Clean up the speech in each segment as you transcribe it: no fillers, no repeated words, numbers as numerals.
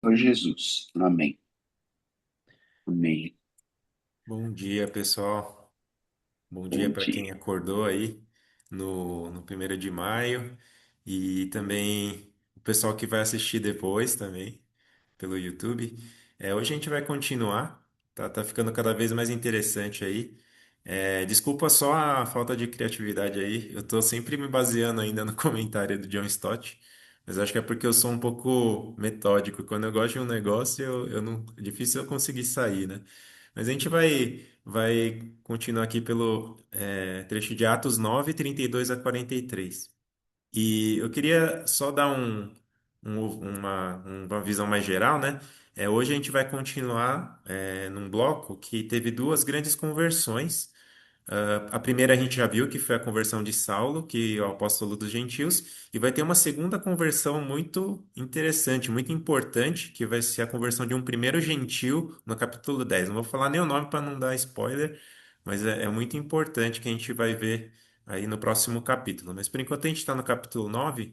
Senhor Jesus. Amém. Amém. Bom dia, pessoal. Bom dia Bom para dia. quem acordou aí no 1º de maio e também o pessoal que vai assistir depois também pelo YouTube. Hoje a gente vai continuar, tá ficando cada vez mais interessante aí. Desculpa só a falta de criatividade aí, eu tô sempre me baseando ainda no comentário do John Stott, mas acho que é porque eu sou um pouco metódico. Quando eu gosto de um negócio, eu não, é difícil eu conseguir sair, né? Mas a gente vai continuar aqui pelo trecho de Atos 9, 32 a 43. E eu queria só dar uma visão mais geral, né? Hoje a gente vai continuar num bloco que teve duas grandes conversões. A primeira a gente já viu que foi a conversão de Saulo, que é o apóstolo dos gentios, e vai ter uma segunda conversão muito interessante, muito importante, que vai ser a conversão de um primeiro gentil no capítulo 10. Não vou falar nem o nome para não dar spoiler, mas é muito importante que a gente vai ver aí no próximo capítulo. Mas por enquanto a gente está no capítulo 9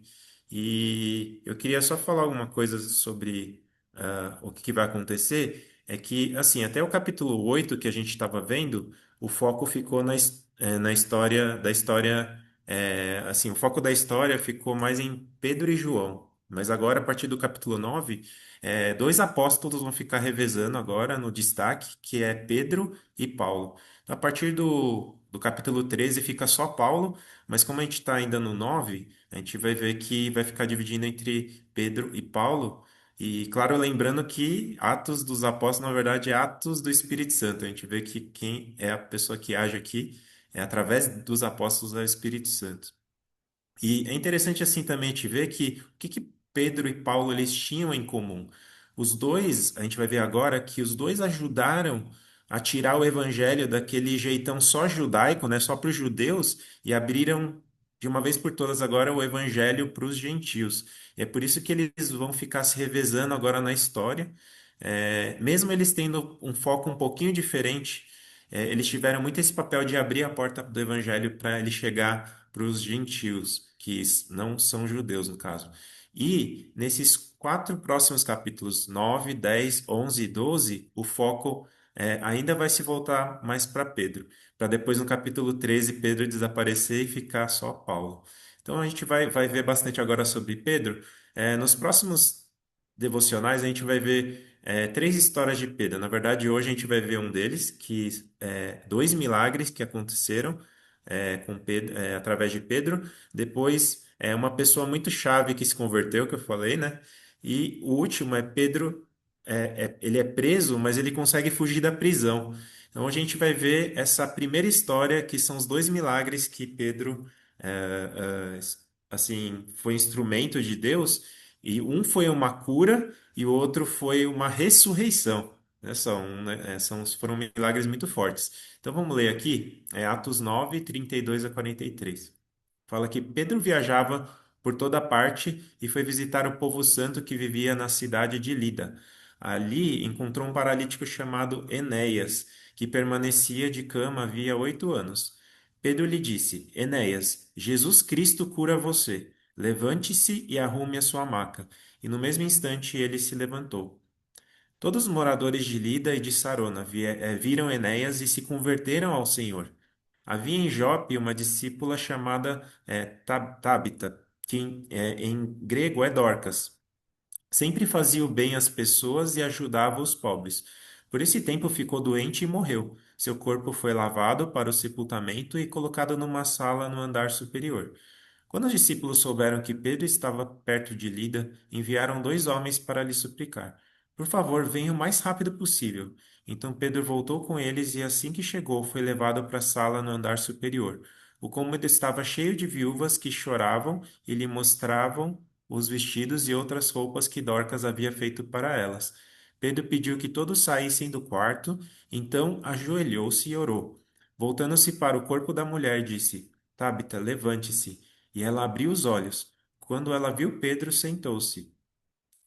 e eu queria só falar alguma coisa sobre o que vai acontecer. É que, assim, até o capítulo 8 que a gente estava vendo o foco ficou na história da história, assim, o foco da história ficou mais em Pedro e João. Mas agora, a partir do capítulo 9 dois apóstolos vão ficar revezando agora no destaque, que é Pedro e Paulo. Então, a partir do capítulo 13 fica só Paulo, mas como a gente está ainda no 9 a gente vai ver que vai ficar dividindo entre Pedro e Paulo. E claro, lembrando que Atos dos Apóstolos, na verdade, é Atos do Espírito Santo. A gente vê que quem é a pessoa que age aqui é através dos apóstolos é o Espírito Santo. E é interessante assim também te ver que o que Pedro e Paulo eles tinham em comum. Os dois, a gente vai ver agora que os dois ajudaram a tirar o evangelho daquele jeitão só judaico, né, só para os judeus, e abriram de uma vez por todas agora o evangelho para os gentios. E é por isso que eles vão ficar se revezando agora na história. Mesmo eles tendo um foco um pouquinho diferente, eles tiveram muito esse papel de abrir a porta do evangelho para ele chegar para os gentios, que não são judeus, no caso. E nesses quatro próximos capítulos, 9, 10, 11 e 12, o foco ainda vai se voltar mais para Pedro, para depois no capítulo 13 Pedro desaparecer e ficar só Paulo. Então a gente vai ver bastante agora sobre Pedro. Nos próximos devocionais a gente vai ver três histórias de Pedro. Na verdade, hoje a gente vai ver um deles, que dois milagres que aconteceram com Pedro, através de Pedro. Depois, uma pessoa muito chave que se converteu, que eu falei, né? E o último é Pedro, ele é preso, mas ele consegue fugir da prisão. Então, a gente vai ver essa primeira história, que são os dois milagres que Pedro, assim, foi instrumento de Deus, e um foi uma cura e o outro foi uma ressurreição. Né? Foram milagres muito fortes. Então vamos ler aqui, Atos 9, 32 a 43. Fala que Pedro viajava por toda parte e foi visitar o povo santo que vivia na cidade de Lida. Ali encontrou um paralítico chamado Enéas, que permanecia de cama havia 8 anos. Pedro lhe disse: Enéas, Jesus Cristo cura você. Levante-se e arrume a sua maca. E no mesmo instante ele se levantou. Todos os moradores de Lida e de Sarona viram Enéas e se converteram ao Senhor. Havia em Jope uma discípula chamada Tábita, que em grego é Dorcas. Sempre fazia o bem às pessoas e ajudava os pobres. Por esse tempo ficou doente e morreu. Seu corpo foi lavado para o sepultamento e colocado numa sala no andar superior. Quando os discípulos souberam que Pedro estava perto de Lida, enviaram dois homens para lhe suplicar: Por favor, venha o mais rápido possível. Então Pedro voltou com eles e, assim que chegou, foi levado para a sala no andar superior. O cômodo estava cheio de viúvas que choravam e lhe mostravam os vestidos e outras roupas que Dorcas havia feito para elas. Pedro pediu que todos saíssem do quarto, então ajoelhou-se e orou. Voltando-se para o corpo da mulher, disse: Tabita, levante-se. E ela abriu os olhos. Quando ela viu Pedro, sentou-se.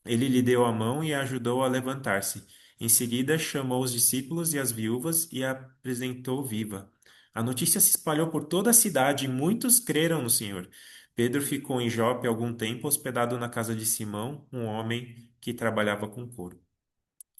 Ele lhe deu a mão e a ajudou a levantar-se. Em seguida, chamou os discípulos e as viúvas e a apresentou viva. A notícia se espalhou por toda a cidade e muitos creram no Senhor. Pedro ficou em Jope algum tempo hospedado na casa de Simão, um homem que trabalhava com couro.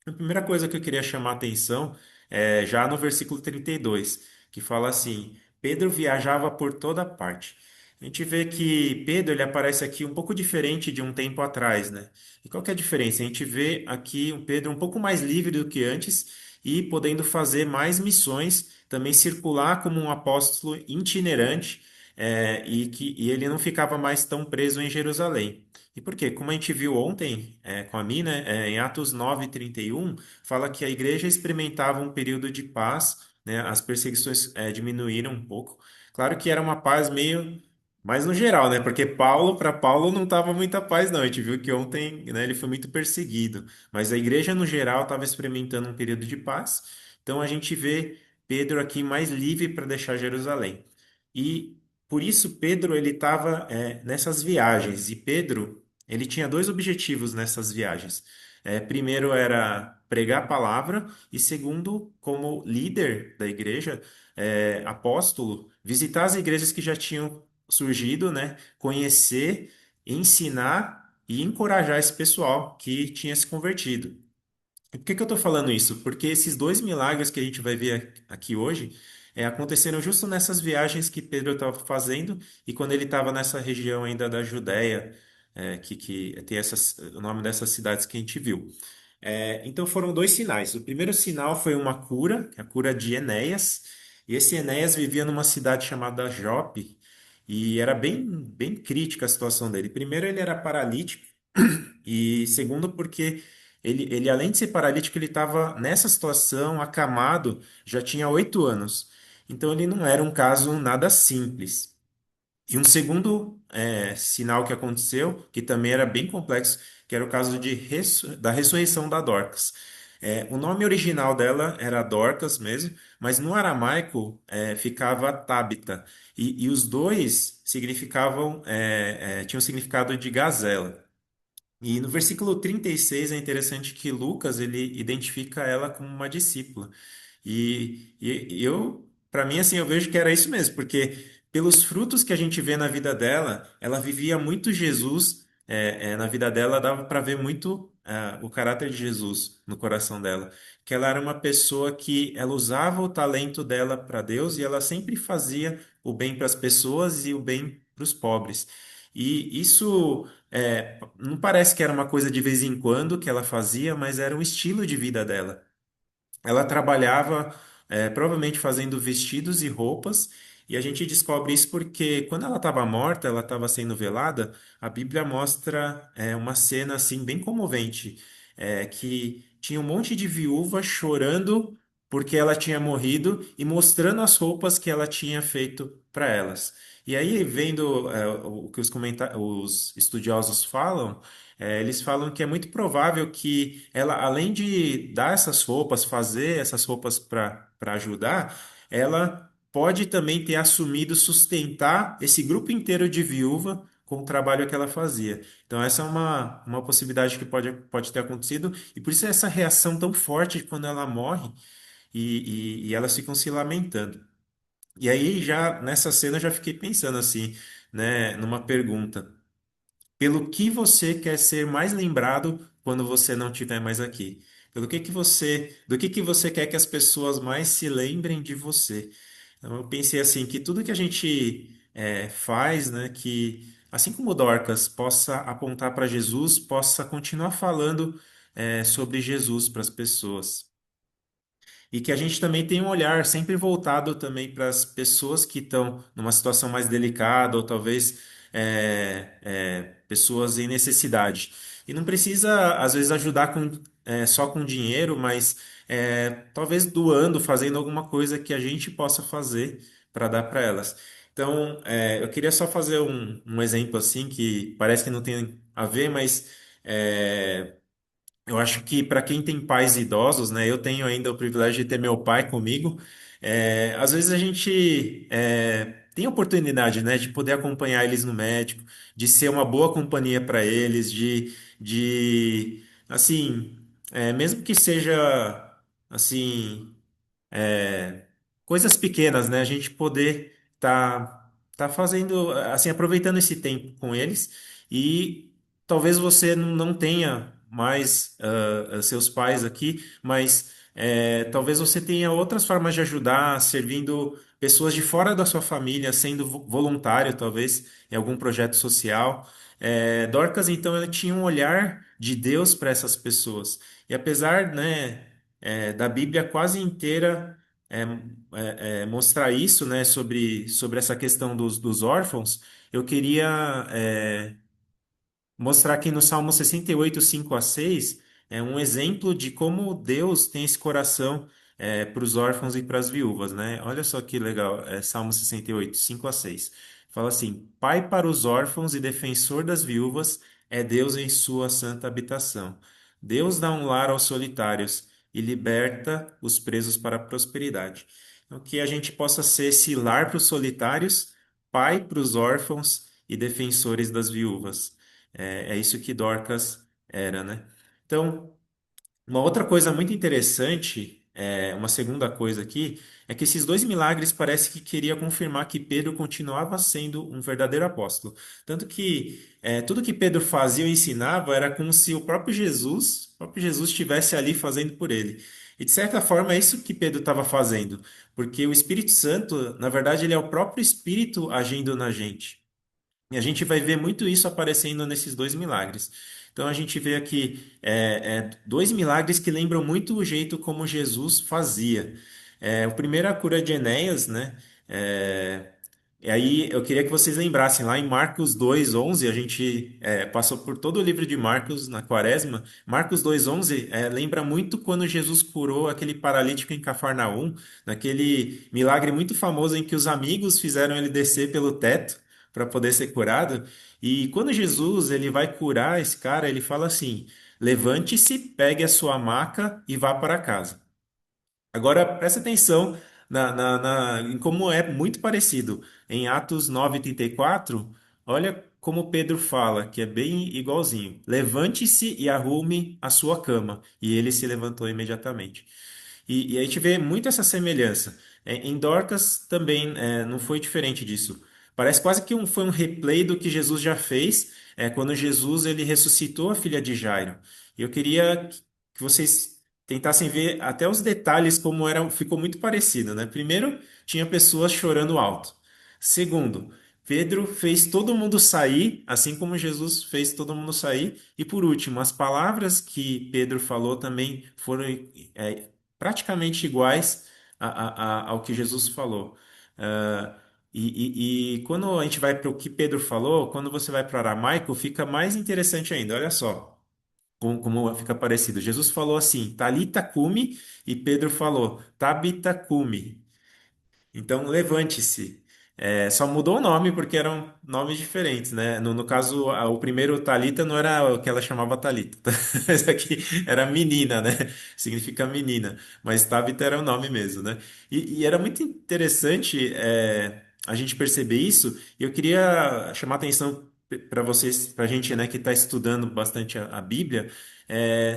A primeira coisa que eu queria chamar a atenção é já no versículo 32, que fala assim: Pedro viajava por toda parte. A gente vê que Pedro ele aparece aqui um pouco diferente de um tempo atrás, né? E qual que é a diferença? A gente vê aqui um Pedro um pouco mais livre do que antes e podendo fazer mais missões, também circular como um apóstolo itinerante, e ele não ficava mais tão preso em Jerusalém. E por quê? Como a gente viu ontem com a Mina, em Atos 9:31 fala que a igreja experimentava um período de paz, né? As perseguições diminuíram um pouco. Claro que era uma paz meio mais no geral, né? Porque para Paulo não estava muita paz, não. A gente viu que ontem, né, ele foi muito perseguido. Mas a igreja no geral estava experimentando um período de paz. Então a gente vê Pedro aqui mais livre para deixar Jerusalém. E por isso Pedro ele estava nessas viagens. E Pedro ele tinha dois objetivos nessas viagens. Primeiro era pregar a palavra, e segundo, como líder da igreja, apóstolo, visitar as igrejas que já tinham surgido, né? Conhecer, ensinar e encorajar esse pessoal que tinha se convertido. E por que que eu estou falando isso? Porque esses dois milagres que a gente vai ver aqui hoje aconteceram justo nessas viagens que Pedro estava fazendo e quando ele estava nessa região ainda da Judéia, que tem o nome dessas cidades que a gente viu. Então foram dois sinais. O primeiro sinal foi uma cura, que é a cura de Enéas. E esse Enéas vivia numa cidade chamada Jope e era bem crítica a situação dele. Primeiro, ele era paralítico. E segundo, porque ele além de ser paralítico, ele estava nessa situação, acamado, já tinha 8 anos. Então ele não era um caso nada simples. E um segundo sinal que aconteceu, que também era bem complexo, que era o caso da ressurreição da Dorcas. O nome original dela era Dorcas mesmo, mas no aramaico ficava Tabita. E os dois significavam, tinham o significado de gazela. E no versículo 36 é interessante que Lucas ele identifica ela como uma discípula. E eu, para mim, assim, eu vejo que era isso mesmo, porque pelos frutos que a gente vê na vida dela, ela vivia muito Jesus, na vida dela dava para ver muito o caráter de Jesus no coração dela. Que ela era uma pessoa que ela usava o talento dela para Deus e ela sempre fazia o bem para as pessoas e o bem para os pobres. E isso não parece que era uma coisa de vez em quando que ela fazia, mas era um estilo de vida dela. Ela trabalhava, provavelmente fazendo vestidos e roupas, e a gente descobre isso porque quando ela estava morta, ela estava sendo velada, a Bíblia mostra uma cena assim bem comovente, que tinha um monte de viúvas chorando porque ela tinha morrido e mostrando as roupas que ela tinha feito para elas. E aí, vendo o que os estudiosos falam, eles falam que é muito provável que ela, além de dar essas roupas, fazer essas roupas para ajudar, ela pode também ter assumido sustentar esse grupo inteiro de viúva com o trabalho que ela fazia. Então, essa é uma possibilidade que pode ter acontecido, e por isso é essa reação tão forte quando ela morre e elas ficam se lamentando. E aí, já nessa cena, eu já fiquei pensando assim, né, numa pergunta. Pelo que você quer ser mais lembrado quando você não estiver mais aqui? Do que você quer que as pessoas mais se lembrem de você? Então, eu pensei assim, que tudo que a gente faz, né, que assim como Dorcas possa apontar para Jesus, possa continuar falando sobre Jesus para as pessoas. E que a gente também tem um olhar sempre voltado também para as pessoas que estão numa situação mais delicada, ou talvez pessoas em necessidade. E não precisa, às vezes, ajudar só com dinheiro, mas talvez doando, fazendo alguma coisa que a gente possa fazer para dar para elas. Então, eu queria só fazer um exemplo assim, que parece que não tem a ver, mas. Eu acho que para quem tem pais idosos, né, eu tenho ainda o privilégio de ter meu pai comigo. Às vezes a gente tem a oportunidade, né, de poder acompanhar eles no médico, de ser uma boa companhia para eles, assim, mesmo que seja, assim, coisas pequenas, né, a gente poder tá fazendo, assim, aproveitando esse tempo com eles e talvez você não tenha mais seus pais aqui, mas talvez você tenha outras formas de ajudar, servindo pessoas de fora da sua família, sendo voluntário, talvez, em algum projeto social. Dorcas, então, ela tinha um olhar de Deus para essas pessoas. E apesar, né, da Bíblia quase inteira é, mostrar isso, né, sobre essa questão dos órfãos, eu queria mostrar aqui no Salmo 68, 5 a 6, é um exemplo de como Deus tem esse coração para os órfãos e para as viúvas, né? Olha só que legal, Salmo 68, 5 a 6. Fala assim: Pai para os órfãos e defensor das viúvas é Deus em sua santa habitação. Deus dá um lar aos solitários e liberta os presos para a prosperidade. Então, que a gente possa ser esse lar para os solitários, pai para os órfãos e defensores das viúvas. É isso que Dorcas era, né? Então, uma outra coisa muito interessante, uma segunda coisa aqui, é que esses dois milagres parece que queria confirmar que Pedro continuava sendo um verdadeiro apóstolo. Tanto que tudo que Pedro fazia ou ensinava era como se o próprio Jesus estivesse ali fazendo por ele. E de certa forma é isso que Pedro estava fazendo, porque o Espírito Santo, na verdade, ele é o próprio Espírito agindo na gente. E a gente vai ver muito isso aparecendo nesses dois milagres. Então a gente vê aqui dois milagres que lembram muito o jeito como Jesus fazia. O primeiro é a cura de Enéas, né? É, e aí eu queria que vocês lembrassem, lá em Marcos 2:11, a gente passou por todo o livro de Marcos na Quaresma. Marcos 2:11 lembra muito quando Jesus curou aquele paralítico em Cafarnaum, naquele milagre muito famoso em que os amigos fizeram ele descer pelo teto para poder ser curado. E quando Jesus ele vai curar esse cara, ele fala assim: levante-se, pegue a sua maca e vá para casa. Agora, presta atenção em como é muito parecido. Em Atos 9:34, olha como Pedro fala, que é bem igualzinho. Levante-se e arrume a sua cama. E ele se levantou imediatamente. E a gente vê muito essa semelhança. Em Dorcas também não foi diferente disso. Parece quase que foi um replay do que Jesus já fez quando Jesus ele ressuscitou a filha de Jairo. E eu queria que vocês tentassem ver até os detalhes como era, ficou muito parecido, né? Primeiro, tinha pessoas chorando alto. Segundo, Pedro fez todo mundo sair, assim como Jesus fez todo mundo sair. E por último, as palavras que Pedro falou também foram é, praticamente iguais ao que Jesus falou. Ah, e quando a gente vai para o que Pedro falou, quando você vai para o aramaico, fica mais interessante ainda. Olha só como fica parecido. Jesus falou assim, Talita cumi, e Pedro falou, Tabita cumi. Então, levante-se. Só mudou o nome porque eram nomes diferentes, né? No caso, o primeiro Talita não era o que ela chamava Talita. Esse aqui era menina, né? Significa menina. Mas Tabita era o nome mesmo, né? E era muito interessante a gente perceber isso. E eu queria chamar a atenção para vocês, para a gente, né, que está estudando bastante a Bíblia.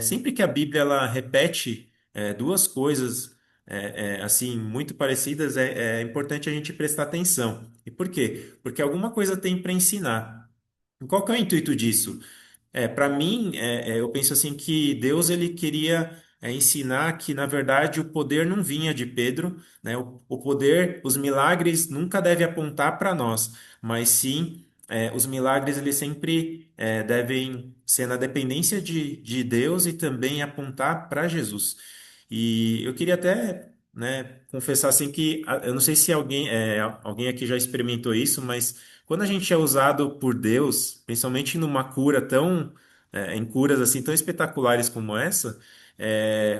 Sempre que a Bíblia ela repete duas coisas assim, muito parecidas, é importante a gente prestar atenção. E por quê? Porque alguma coisa tem para ensinar. E qual que é o intuito disso? Para mim, eu penso assim que Deus ele queria ensinar que, na verdade, o poder não vinha de Pedro, né? O poder, os milagres nunca devem apontar para nós, mas sim, os milagres eles sempre devem ser na dependência de Deus e também apontar para Jesus. E eu queria até, né, confessar assim que eu não sei se alguém aqui já experimentou isso, mas quando a gente é usado por Deus, principalmente numa cura em curas assim tão espetaculares como essa,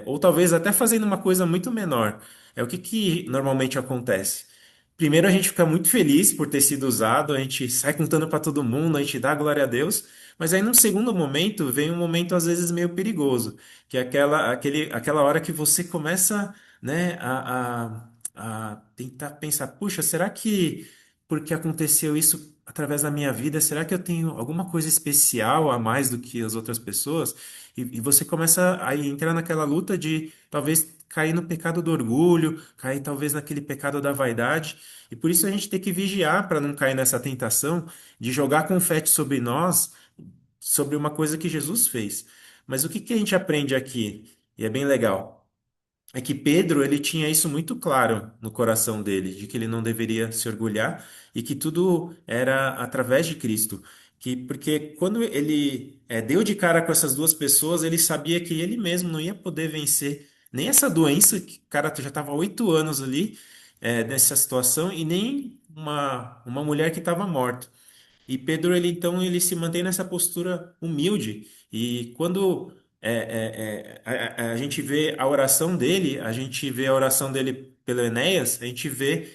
ou talvez até fazendo uma coisa muito menor, o que que normalmente acontece? Primeiro a gente fica muito feliz por ter sido usado, a gente sai contando para todo mundo, a gente dá glória a Deus, mas aí num segundo momento vem um momento às vezes meio perigoso, que é aquela hora que você começa, né, a tentar pensar, puxa, será que porque aconteceu isso através da minha vida, será que eu tenho alguma coisa especial a mais do que as outras pessoas? E você começa a entrar naquela luta de talvez cair no pecado do orgulho, cair talvez naquele pecado da vaidade. E por isso a gente tem que vigiar para não cair nessa tentação de jogar confete sobre nós, sobre uma coisa que Jesus fez. Mas o que que a gente aprende aqui? E é bem legal. É que Pedro, ele tinha isso muito claro no coração dele, de que ele não deveria se orgulhar e que tudo era através de Cristo. Porque quando ele deu de cara com essas duas pessoas, ele sabia que ele mesmo não ia poder vencer nem essa doença, que o cara já estava há 8 anos ali, nessa situação, e nem uma mulher que estava morta. E Pedro, ele então, ele se mantém nessa postura humilde. E quando a gente vê a oração dele, a gente vê a oração dele pelo Enéas, a gente vê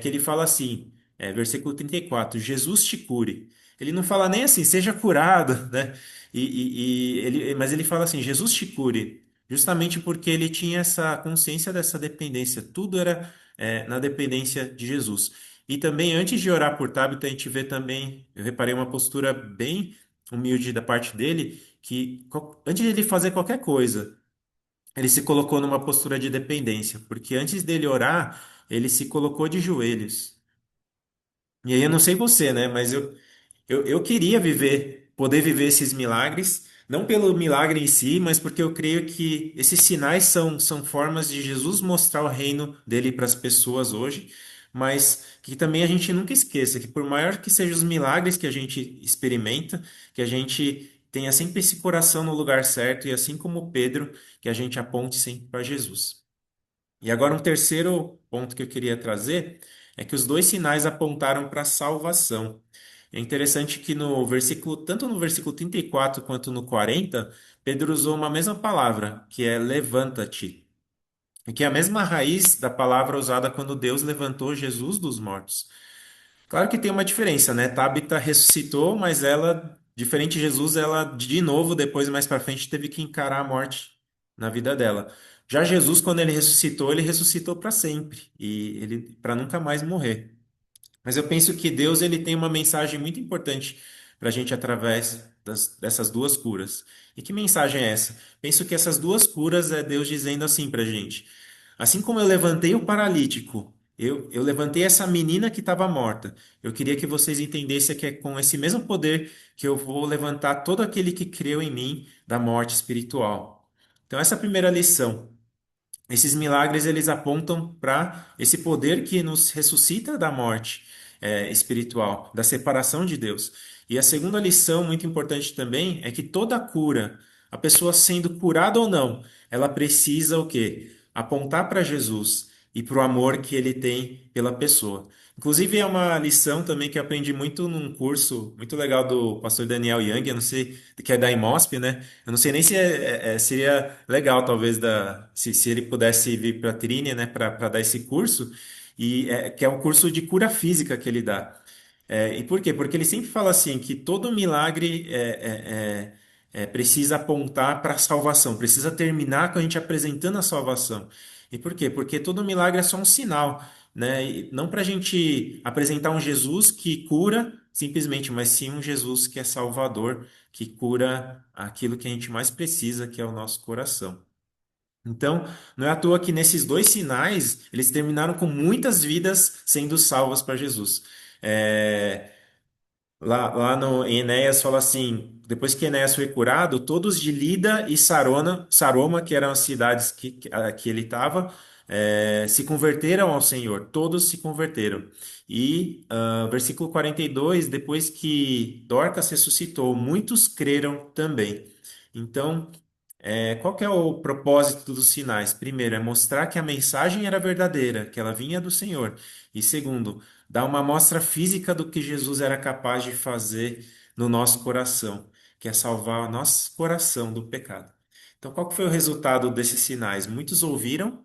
que ele fala assim, versículo 34, Jesus te cure. Ele não fala nem assim, seja curado, né? Mas ele fala assim, Jesus te cure. Justamente porque ele tinha essa consciência dessa dependência. Tudo era na dependência de Jesus. E também, antes de orar por Tabita, a gente vê também, eu reparei uma postura bem humilde da parte dele, que antes de ele fazer qualquer coisa, ele se colocou numa postura de dependência, porque antes dele orar, ele se colocou de joelhos. E aí eu não sei você, né? Mas eu queria poder viver esses milagres, não pelo milagre em si, mas porque eu creio que esses sinais são formas de Jesus mostrar o reino dele para as pessoas hoje, mas que também a gente nunca esqueça que por maior que sejam os milagres que a gente experimenta, que a gente tenha sempre esse coração no lugar certo e assim como Pedro, que a gente aponte sempre para Jesus. E agora um terceiro ponto que eu queria trazer é que os dois sinais apontaram para a salvação. É interessante que tanto no versículo 34 quanto no 40, Pedro usou uma mesma palavra, que é levanta-te, e que é a mesma raiz da palavra usada quando Deus levantou Jesus dos mortos. Claro que tem uma diferença, né? Tabita ressuscitou, mas ela, diferente de Jesus, ela de novo, depois mais para frente, teve que encarar a morte na vida dela. Já Jesus, quando ele ressuscitou para sempre e ele para nunca mais morrer. Mas eu penso que Deus ele tem uma mensagem muito importante para a gente através dessas duas curas. E que mensagem é essa? Penso que essas duas curas é Deus dizendo assim para a gente: assim como eu levantei o paralítico, eu levantei essa menina que estava morta. Eu queria que vocês entendessem que é com esse mesmo poder que eu vou levantar todo aquele que creu em mim da morte espiritual. Então, essa é a primeira lição. Esses milagres eles apontam para esse poder que nos ressuscita da morte espiritual, da separação de Deus. E a segunda lição, muito importante também, é que toda cura, a pessoa sendo curada ou não, ela precisa o quê? Apontar para Jesus e para o amor que ele tem pela pessoa. Inclusive, é uma lição também que eu aprendi muito num curso muito legal do pastor Daniel Young, eu não sei, que é da IMOSP, né? Eu não sei nem se seria legal, talvez, se ele pudesse vir para a Trínia, né, para dar esse curso, que é um curso de cura física que ele dá. E por quê? Porque ele sempre fala assim, que todo milagre precisa apontar para a salvação, precisa terminar com a gente apresentando a salvação. E por quê? Porque todo milagre é só um sinal, né? E não para a gente apresentar um Jesus que cura simplesmente, mas sim um Jesus que é Salvador, que cura aquilo que a gente mais precisa, que é o nosso coração. Então, não é à toa que nesses dois sinais, eles terminaram com muitas vidas sendo salvas para Jesus. É, lá no, em Enéas fala assim, depois que Enéas foi curado, todos de Lida e Saroma, que eram as cidades que ele estava, se converteram ao Senhor. Todos se converteram. E versículo 42, depois que Dorcas ressuscitou, muitos creram também. Então, qual que é o propósito dos sinais? Primeiro, é mostrar que a mensagem era verdadeira, que ela vinha do Senhor. E segundo, dar uma amostra física do que Jesus era capaz de fazer no nosso coração, que é salvar o nosso coração do pecado. Então, qual que foi o resultado desses sinais? Muitos ouviram,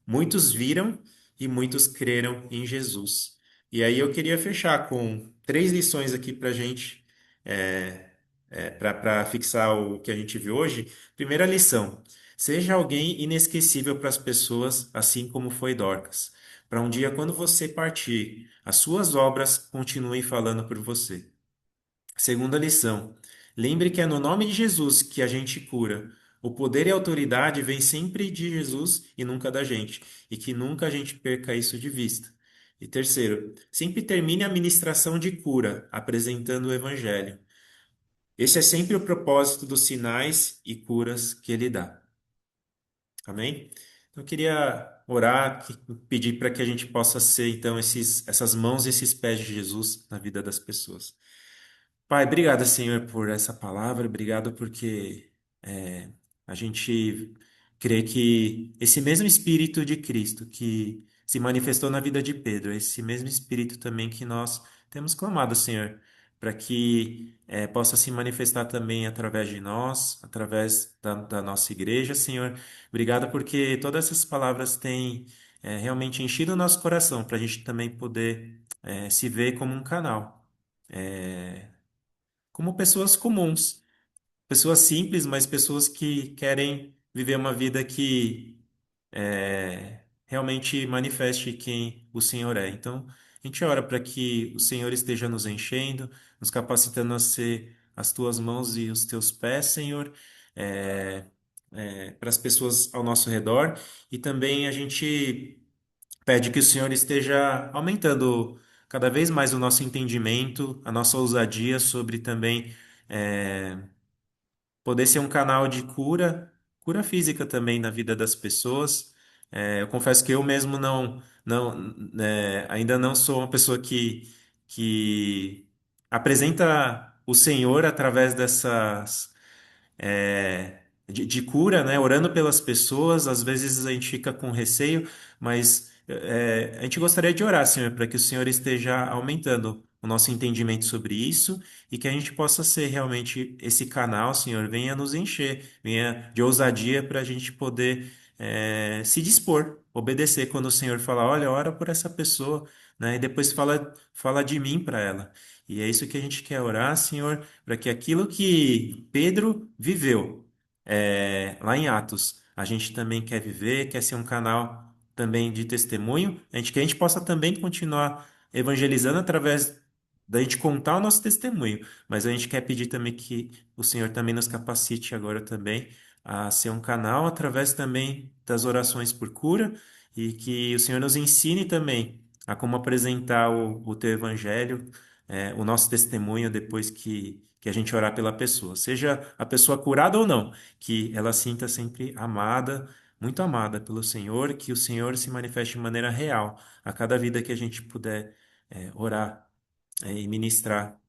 muitos viram e muitos creram em Jesus. E aí eu queria fechar com três lições aqui para a gente, para fixar o que a gente viu hoje. Primeira lição: seja alguém inesquecível para as pessoas, assim como foi Dorcas. Para um dia, quando você partir, as suas obras continuem falando por você. Segunda lição: lembre que é no nome de Jesus que a gente cura. O poder e a autoridade vêm sempre de Jesus e nunca da gente, e que nunca a gente perca isso de vista. E terceiro, sempre termine a ministração de cura apresentando o Evangelho. Esse é sempre o propósito dos sinais e curas que ele dá. Amém? Então, eu queria orar, pedir para que a gente possa ser, então, essas mãos e esses pés de Jesus na vida das pessoas. Pai, obrigado, Senhor, por essa palavra, obrigado porque é, a gente crê que esse mesmo Espírito de Cristo que se manifestou na vida de Pedro, esse mesmo Espírito também que nós temos clamado, Senhor, para que possa se manifestar também através de nós, através da nossa igreja, Senhor. Obrigado porque todas essas palavras têm realmente enchido o nosso coração, para a gente também poder se ver como um canal. É, como pessoas comuns, pessoas simples, mas pessoas que querem viver uma vida que realmente manifeste quem o Senhor é. Então, a gente ora para que o Senhor esteja nos enchendo, nos capacitando a ser as tuas mãos e os teus pés, Senhor, é, para as pessoas ao nosso redor. E também a gente pede que o Senhor esteja aumentando cada vez mais o nosso entendimento, a nossa ousadia sobre também é, poder ser um canal de cura, cura física também na vida das pessoas. Eu confesso que eu mesmo ainda não sou uma pessoa que apresenta o Senhor através de cura, né? Orando pelas pessoas. Às vezes a gente fica com receio, mas a gente gostaria de orar, Senhor, para que o Senhor esteja aumentando o nosso entendimento sobre isso e que a gente possa ser realmente esse canal, Senhor, venha nos encher, venha de ousadia para a gente poder se dispor, obedecer quando o Senhor fala, olha, ora por essa pessoa, né? E depois fala de mim para ela. E é isso que a gente quer orar, Senhor, para que aquilo que Pedro viveu lá em Atos, a gente também quer viver, quer ser um canal também de testemunho, que a gente possa também continuar evangelizando através da gente contar o nosso testemunho, mas a gente quer pedir também que o Senhor também nos capacite agora também a ser um canal através também das orações por cura e que o Senhor nos ensine também a como apresentar o teu evangelho, o nosso testemunho depois que a gente orar pela pessoa, seja a pessoa curada ou não, que ela sinta sempre amada, muito amada pelo Senhor, que o Senhor se manifeste de maneira real a cada vida que a gente puder orar e ministrar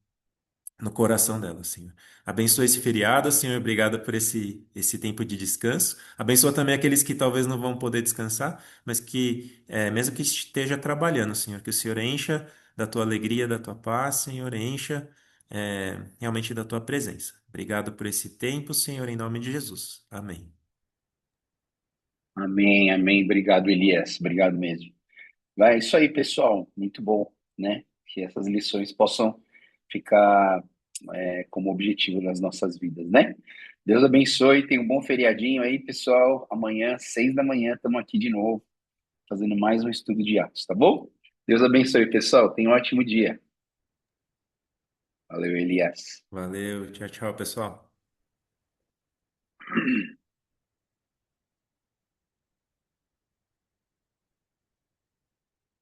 no coração dela, Senhor. Abençoa esse feriado, Senhor. Obrigado por esse tempo de descanso. Abençoa também aqueles que talvez não vão poder descansar, mas que, mesmo que esteja trabalhando, Senhor, que o Senhor encha da tua alegria, da tua paz, Senhor, encha, realmente da tua presença. Obrigado por esse tempo, Senhor, em nome de Jesus. Amém. Amém, amém. Obrigado, Elias. Obrigado mesmo. Vai, é isso aí, pessoal. Muito bom, né? Que essas lições possam ficar como objetivo nas nossas vidas, né? Deus abençoe. Tenha um bom feriadinho aí, pessoal. Amanhã, 6 da manhã, estamos aqui de novo, fazendo mais um estudo de Atos, tá bom? Deus abençoe, pessoal. Tenha um ótimo dia. Valeu, Elias. Valeu. Tchau, tchau, pessoal.